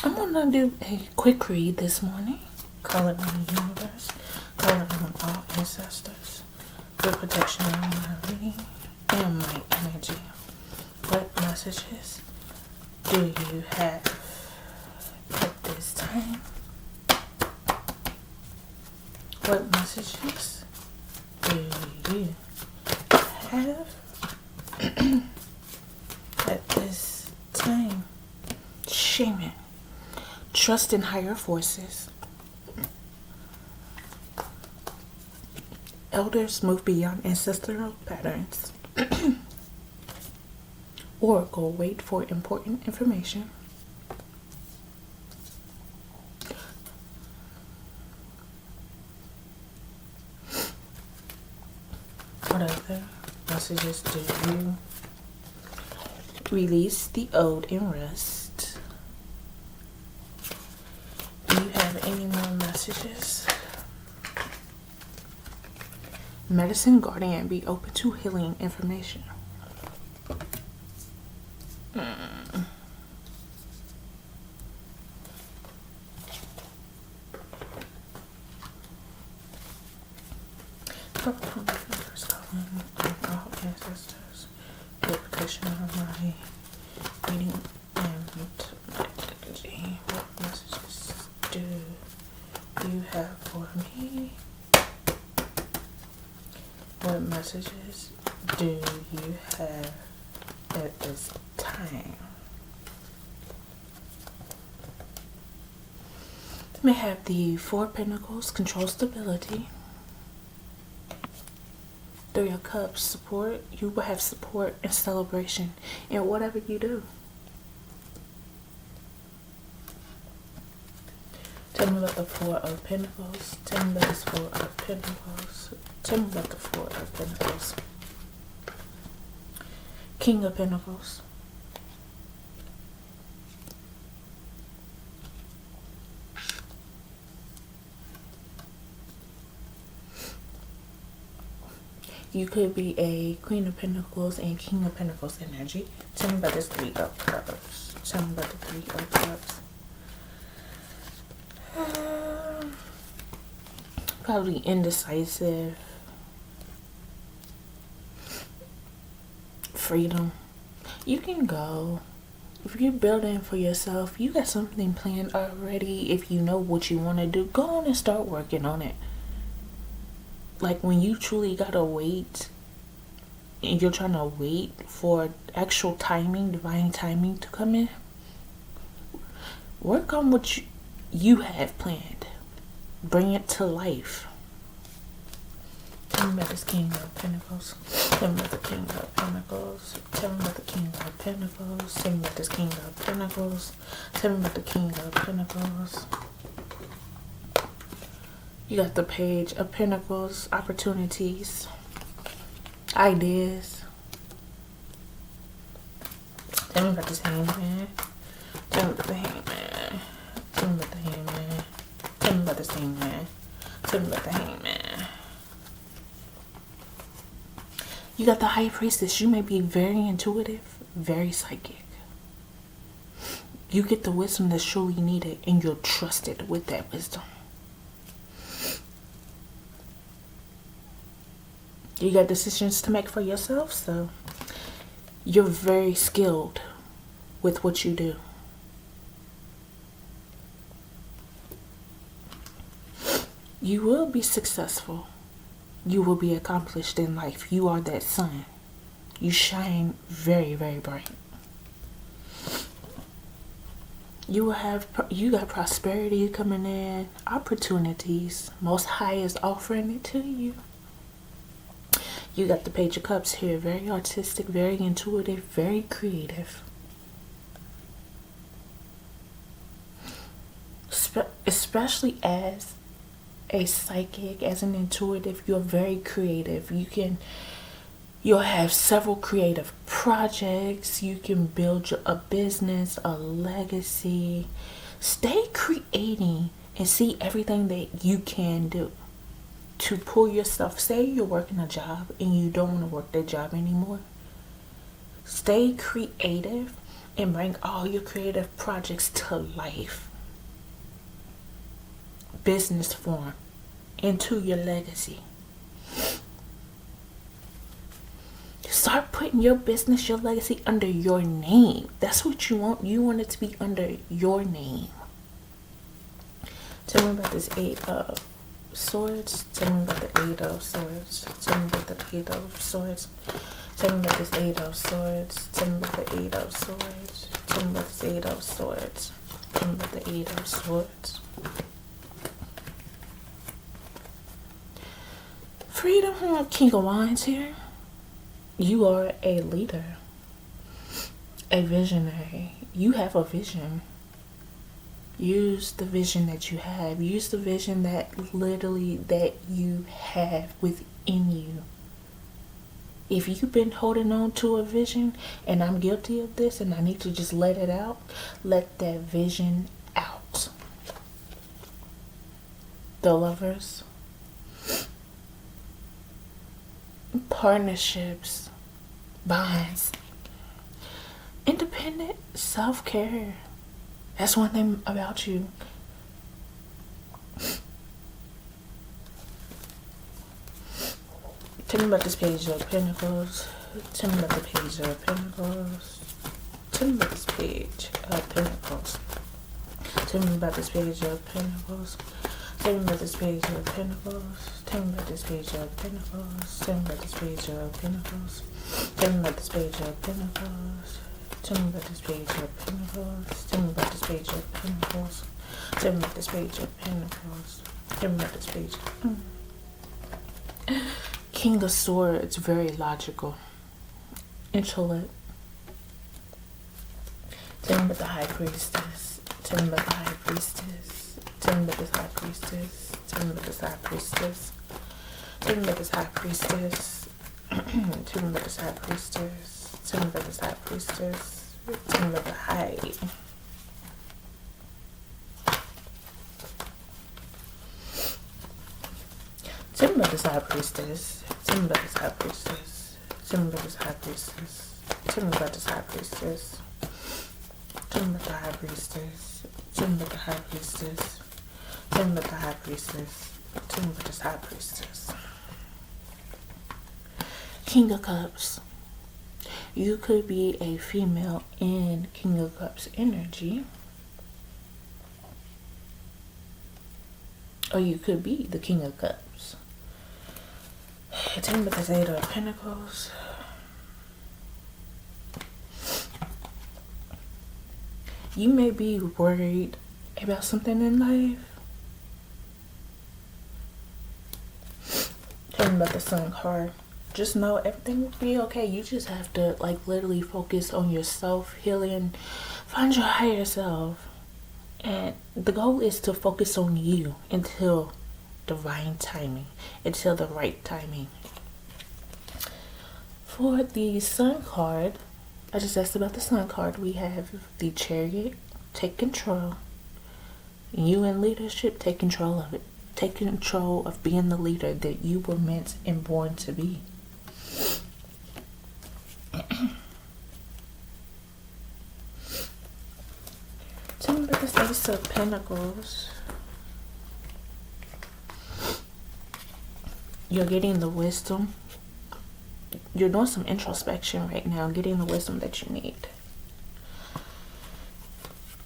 I'm gonna do a quick read this morning. Calling on the universe, calling on all ancestors, for protection on my reading and my energy. What messages do you have at this time? What messages do you have at this time? Shaman. Trust in higher forces. Elders move beyond ancestral patterns. Oracle, wait for important information. What other messages do you release the old and rest? Do you have any more messages? Medicine Guardian, be open to healing information. All ancestors, your protection of my reading and my energy. What messages do you have for me? What messages do you have at this time? May have the Four of Pentacles, control stability. Three of Cups, support. You will have support and celebration in whatever you do. Tell me about the Four of Pentacles. Tell me about this Four of Pentacles. Tell me about the Four of Pentacles. King of Pentacles. You could be a Queen of Pentacles and King of Pentacles energy. Tell me about this Three of Cups. Tell me about the Three of Cups. Probably indecisive. Freedom. You can go. If you're building for yourself, you got something planned already. If you know what you want to do, go on and start working on it. Like when you truly gotta wait and you're trying to wait for actual timing, divine timing to come in, work on what you have planned. Bring it to life. Tell me about this King of Pentacles. Tell me about the King of Pentacles. Tell me about the King of Pentacles. Tell me about this King of Pentacles. Tell me about the King of Pentacles. You got the Page of Pentacles, opportunities, ideas. Tell me about this Hangman. Tell me about the Hangman. Tell me about the Hangman. Tell me about this Hangman. Tell me about the Hangman. You got the High Priestess. You may be very intuitive, very psychic. You get the wisdom that's truly needed and you're trusted with that wisdom. You got decisions to make for yourself, so you're very skilled with what you do. You will be successful. You will be accomplished in life. You are that sun. You shine very, very bright. You got prosperity coming in, opportunities. Most High is offering it to you. You got the Page of Cups here. Very artistic, very intuitive, very creative. Especially as a psychic, as an intuitive, you're very creative. You'll have several creative projects. You can build a business, a legacy. Stay creating and see everything that you can do to pull yourself. Say you're working a job and you don't want to work that job anymore. Stay creative and bring all your creative projects to life, business form, into your legacy. Start putting your business, your legacy under your name. That's what you want. You want it to be under your name. Tell me about this Eight of Swords. Tell me about the Eight of Swords. Tell me about the Eight of Swords. Tell me about this Eight of Swords. Tell me about the Eight of Swords. Tell me about this Eight of Swords. Tell me about the Eight of Swords. Freedom, King of Wands here. You are a leader, a visionary. You have a vision. Use the vision that you have. Use the vision that you have within you. If you've been holding on to a vision, and I'm guilty of this, and I need to just let it out, let that vision out. The Lovers. Partnerships, bonds, independent self-care. That's one thing about you. Tell me about this Page of Pentacles. Tell me about the Page of Pentacles. Tell me about this Page of Pentacles. Tell me about this Page of Pentacles. Tell me about this Page of Pentacles. Tell me about this Page of Pentacles. Tell me about this Page of Pentacles. Tell me about this Page of Pentacles. Tell me about this Page of Pentacles. Tell me about this Page of Pentacles. Tell me about this Page of Pentacles. Tell me about this Page. King of Swords, very logical. Intellect. Tell me about the High Priestess. Tell me about the High Priestess. Tell me about this High Priestess. Tell me about this High Priestess. Tell me about this High Priestess. Tell me about this High Priestess. Tell me about this High Priestess. Tell me about the High. Tell me about this High Priestess. Tell me about this High Priestess. Tell me about this High Priestess. Tell me about this High Priestess. Tell me about the High Priestess. Tell me about the High Priestess. Tell me about the High Priestess. Tell me about this High Priestess. King of Cups. You could be a female in King of Cups energy. Or you could be the King of Cups. Tell me about this Eight of Pentacles. You may be worried about something in life. Tell me about the Sun card. Just know everything will be okay. You just have to literally focus on yourself, healing, find your higher self. And the goal is to focus on you until divine timing, until the right timing. For the Sun card, I just asked about the Sun card. We have the Chariot, take control. You in leadership, take control of it. Take control of being the leader that you were meant and born to be. Tell me about this Ace of Pentacles. You're getting the wisdom. You're doing some introspection right now, getting the wisdom that you need.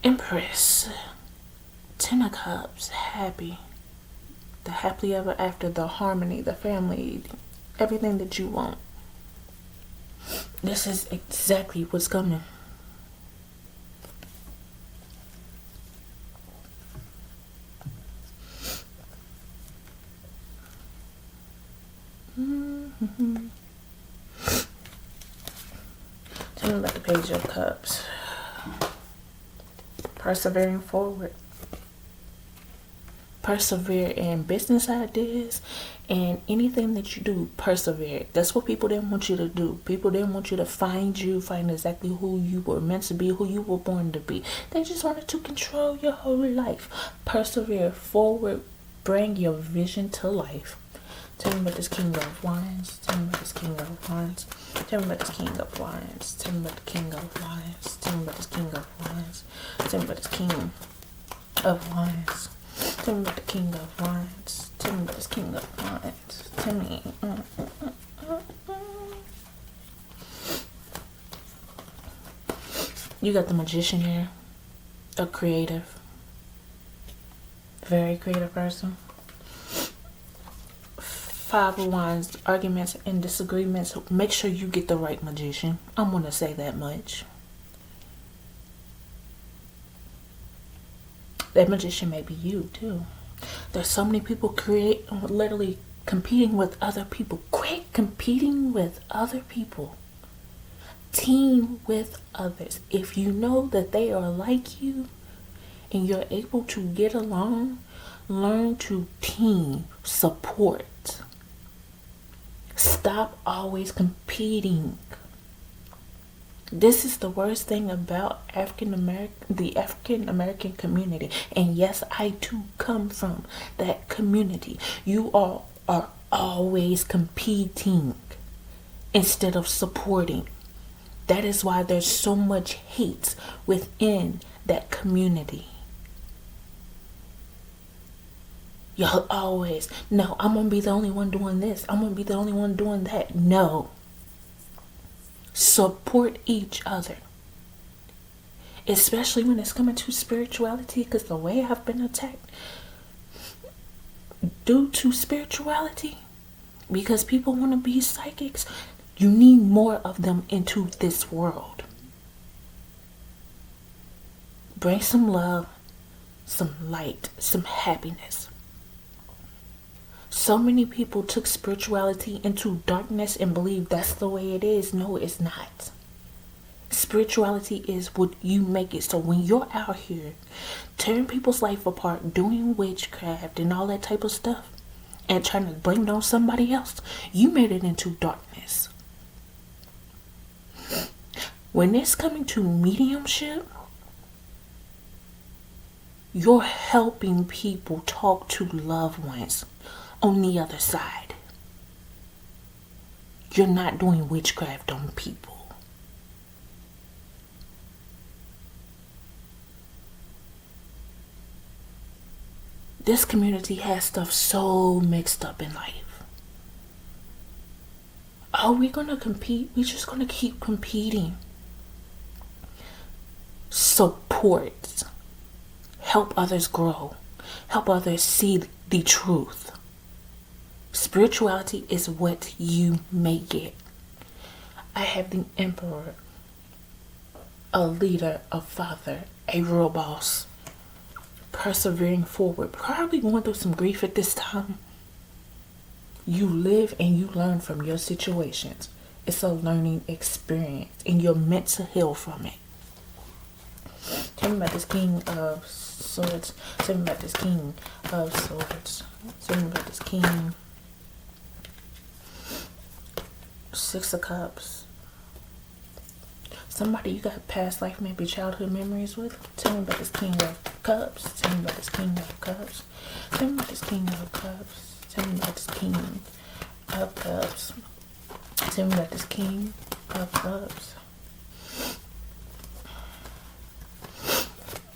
Empress. Ten of Cups, happy. The happily ever after, the harmony, the family, everything that you want. This is exactly what's coming. Tell me about the Page of Cups. Persevering forward. Persevere in business ideas and anything that you do, persevere. That's what people didn't want you to do. People didn't want you to find exactly who you were meant to be, who you were born to be. They just wanted to control your whole life. Persevere forward. Bring your vision to life. Tell me about this King of Wands. Tell me about this King of Wands. Tell me about this King of Wands. Tell me about the King of Wands. Tell me about this King of Wands. Tell me about this King of Wands. Tell me about the King of Wands. Tell me about this King of Wands. Tell me. You got the Magician here. A creative. Very creative person. Five of Wands, arguments and disagreements. Make sure you get the right magician. I'm going to say that much. That magician may be you too. There's so many people literally competing with other people. Quit competing with other people. Team with others. If you know that they are like you and you're able to get along, learn to team, support. Stop always competing. This is the worst thing about the African American community. And yes, I too come from that community. You all are always competing instead of supporting. That is why there's so much hate within that community. Y'all always, no, I'm going to be the only one doing this. I'm going to be the only one doing that. No. Support each other. Especially when it's coming to spirituality, because the way I've been attacked due to spirituality, because people want to be psychics, you need more of them into this world. Bring some love, some light, some happiness. So many people took spirituality into darkness and believe that's the way it is. No, it's not. Spirituality is what you make it. So when you're out here tearing people's life apart, doing witchcraft and all that type of stuff, and trying to blame it on somebody else, you made it into darkness. When it's coming to mediumship, you're helping people talk to loved ones on the other side. You're not doing witchcraft on people. This community has stuff so mixed up in life. Are we gonna compete? We're just gonna keep competing. Support. Help others grow. Help others see the truth. Spirituality is what you make it. I have the Emperor, a leader, a father, a real boss, persevering forward, probably going through some grief at this time. You live and you learn from your situations. It's a learning experience and you're meant to heal from it. Tell me about this King of Swords. Tell me about this King of Swords. Tell me about this King. Six of Cups. Somebody you got past life, maybe childhood memories with. Tell me about this King of Cups. Tell me about this King of Cups. Tell me about this King of Cups. Tell me about this King of Cups. Tell me about this King of Cups.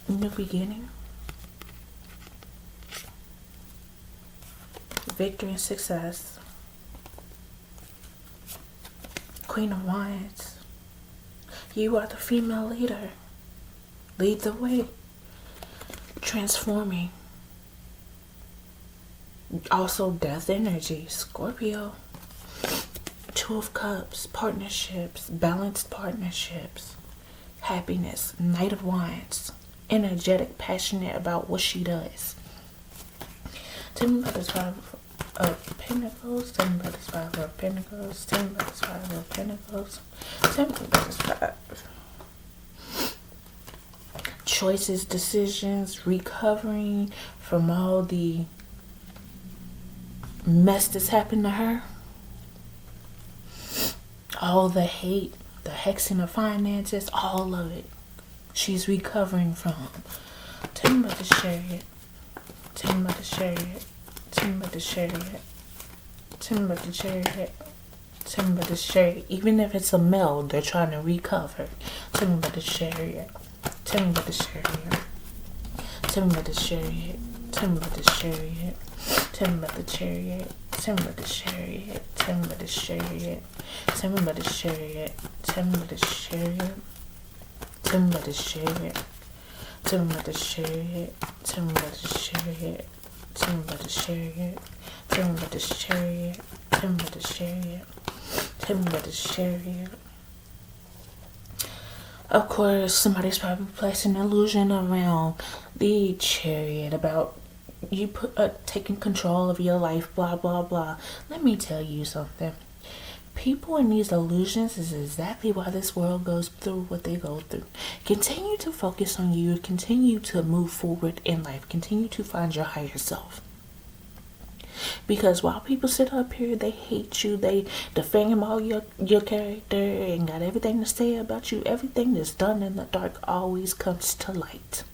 New beginning. Victory and success. Queen of Wands. You are the female leader. Lead the way. Transforming. Also death energy. Scorpio. Two of Cups. Partnerships. Balanced partnerships. Happiness. Knight of Wands. Energetic, passionate about what she does. Tell me about this Five of Pentacles. Tell me about this Five of Pentacles. Tell me about this Five of Pentacles. Tell me about this Five. Choices, decisions, recovering from all the mess that's happened to her. All the hate, the hexing of finances, all of it. She's recovering from. Tell me about the Chariot. Tell me about the Chariot. Tell me about the Chariot. Tell me about the chariot. Tell me about the chariot. Even if it's a male, they're trying to recover. Tell me about the chariot. Tell me about the chariot. Tell me about the chariot. Tell me about the chariot. Tell me about the chariot. Tell me about the chariot. Tell me about the chariot. Tell me about the chariot. Tell me about the chariot. Tell me about the chariot. Tell me about the chariot. Tell me about the chariot. Tell me about the chariot. Tell me about the chariot. Tell me about the chariot. Tell me about the chariot. Of course, somebody's probably placing an illusion around the chariot about you taking control of your life, blah, blah, blah. Let me tell you something. People in these illusions is exactly why this world goes through what they go through. Continue to focus on you. Continue to move forward in life. Continue to find your higher self. Because while people sit up here, they hate you, they defame all your character and got everything to say about you, everything that's done in the dark always comes to light.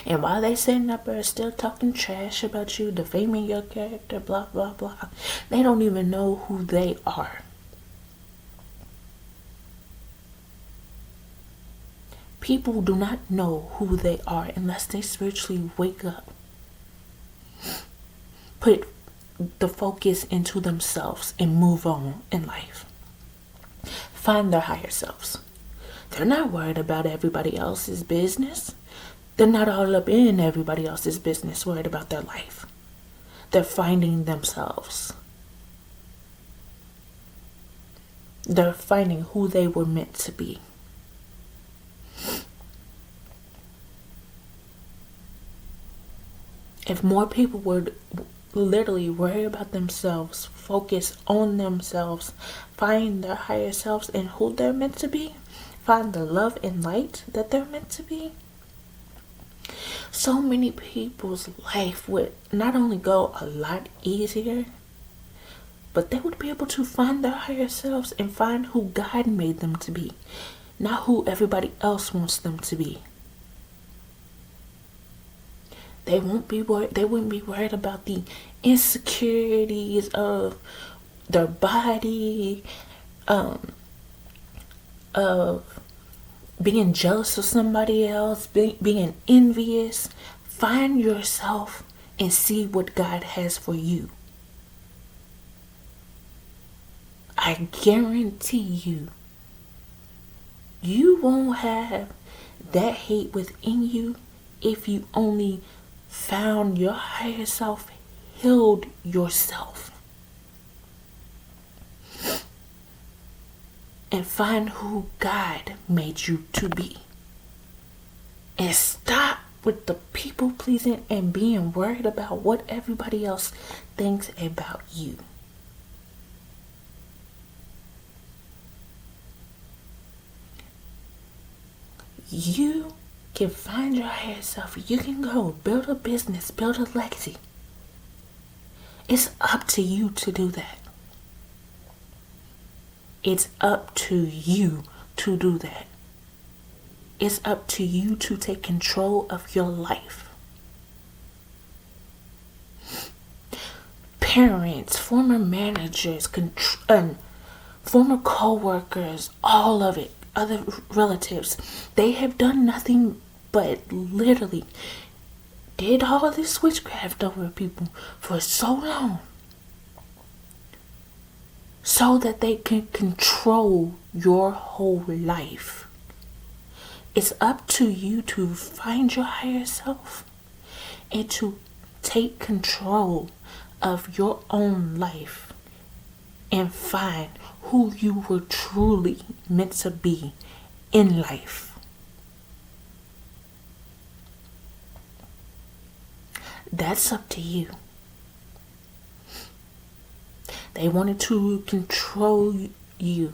And while they sitting up there still talking trash about you, defaming your character, blah, blah, blah, they don't even know who they are. People do not know who they are unless they spiritually wake up. Put the focus into themselves and move on in life. Find their higher selves. They're not worried about everybody else's business. They're not all up in everybody else's business, worried about their life. They're finding themselves. They're finding who they were meant to be. If more people would literally worry about themselves, focus on themselves, find their higher selves and who they're meant to be, find the love and light that they're meant to be, so many people's life would not only go a lot easier, but they would be able to find their higher selves and find who God made them to be, not who everybody else wants them to be. They won't be worried. They wouldn't be worried about the insecurities of their body, of being jealous of somebody else, being envious. Find yourself and see what God has for you. I guarantee you, you won't have that hate within you if you only found your higher self, healed yourself, and find who God made you to be. And stop with the people pleasing and being worried about what everybody else thinks about you. You can find your higher self. You can go build a business, build a legacy. It's up to you to do that. It's up to you to do that. It's up to you to take control of your life. Parents, former managers, former co-workers, all of it, other relatives, they have done nothing but literally did all this witchcraft over people for so long so that they can control your whole life. It's up to you to find your higher self and to take control of your own life and find who you were truly meant to be in life. That's up to you. They wanted to control you.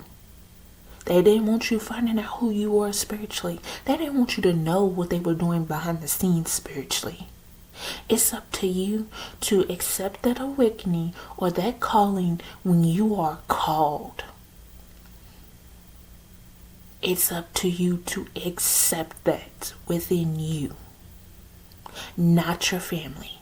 They didn't want you finding out who you were spiritually. They didn't want you to know what they were doing behind the scenes spiritually. It's up to you to accept that awakening or that calling when you are called. It's up to you to accept that within you, not your family.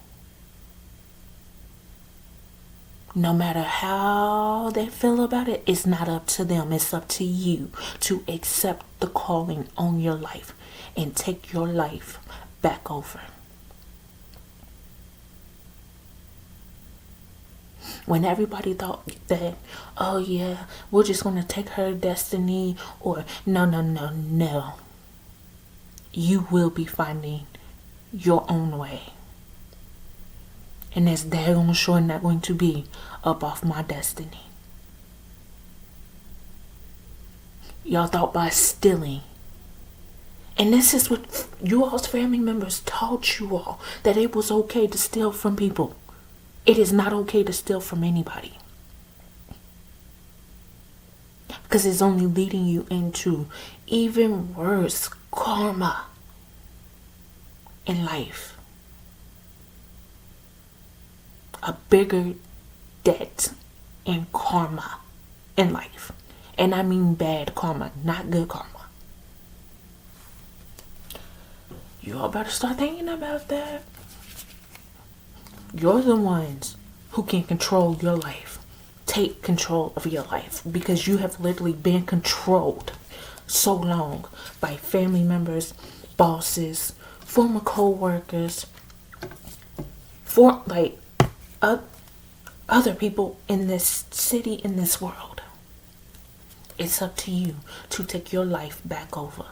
No matter how they feel about it, it's not up to them. It's up to you to accept the calling on your life and take your life back over. When everybody thought that, oh yeah, we're just going to take her destiny, or no, no, no, no. You will be finding your own way. And that's daggone sure not going to be up off my destiny. Y'all thought by stealing. And this is what you all's family members taught you all, that it was okay to steal from people. It is not okay to steal from anybody. Because it's only leading you into even worse karma in life. A bigger debt in karma in life. And I mean bad karma, not good karma. You all better start thinking about that. You're the ones who can control your life. Take control of your life, because you have literally been controlled so long by family members, bosses, former co-workers, other people in this city, in this world. It's up to you to take your life back over.